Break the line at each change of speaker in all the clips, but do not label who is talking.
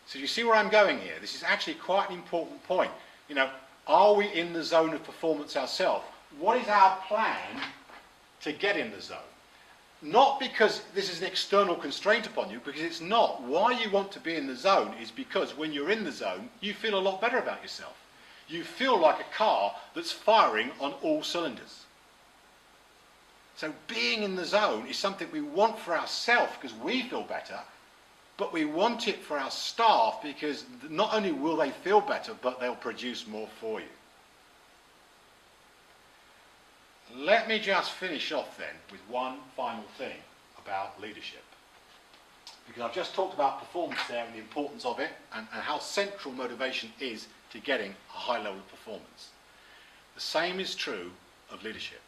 So you see where I'm going here? This is actually quite an important point. You know, are we in the zone of performance ourselves? What is our plan to get in the zone? Not because this is an external constraint upon you, because it's not. Why you want to be in the zone is because when you're in the zone, you feel a lot better about yourself. You feel like a car that's firing on all cylinders. So being in the zone is something we want for ourselves because we feel better, but we want it for our staff because not only will they feel better, but they'll produce more for you. Let me just finish off then with one final thing about leadership. Because I've just talked about performance there and the importance of it and how central motivation is to getting a high level of performance. The same is true of leadership.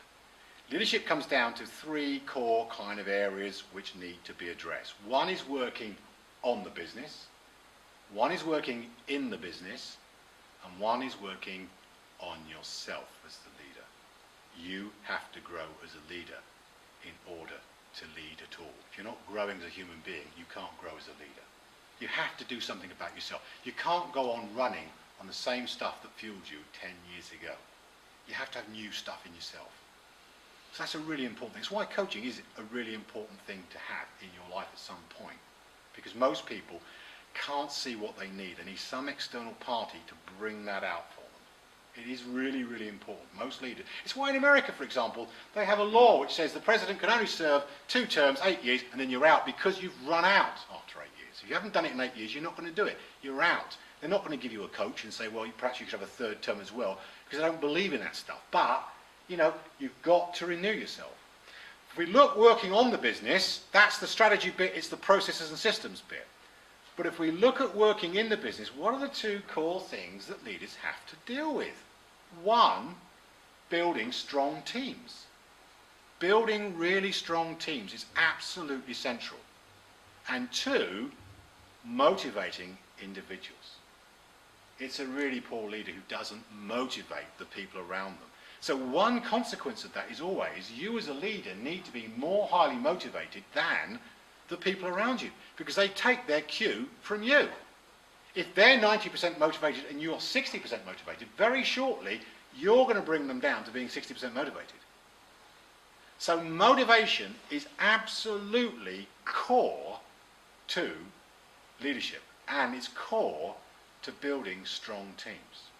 Leadership comes down to three core kind of areas which need to be addressed. One is working on the business, one is working in the business, and one is working on yourself as the leader. You have to grow as a leader in order to lead at all. If you're not growing as a human being, you can't grow as a leader. You have to do something about yourself. You can't go on running on the same stuff that fueled you 10 years ago. You have to have new stuff in yourself. So that's a really important thing. It's why coaching is a really important thing to have in your life at some point. Because most people can't see what they need. They need some external party to bring that out for them. It is really, really important. Most leaders. It's why in America, for example, they have a law which says the president can only serve 2 terms, 8 years, and then you're out because you've run out after 8 years. If you haven't done it in 8 years, you're not going to do it. You're out. They're not going to give you a coach and say, well, perhaps you could have a 3rd term as well, because they don't believe in that stuff. But, you know, you've got to renew yourself. If we look working on the business, that's the strategy bit, it's the processes and systems bit. But if we look at working in the business, what are the 2 core things that leaders have to deal with? 1, building strong teams. Building really strong teams is absolutely central. And 2, motivating individuals. It's a really poor leader who doesn't motivate the people around them. So one consequence of that is always you as a leader need to be more highly motivated than the people around you because they take their cue from you. If they're 90% motivated and you're 60% motivated, very shortly you're going to bring them down to being 60% motivated. So motivation is absolutely core to leadership and it's core to building strong teams.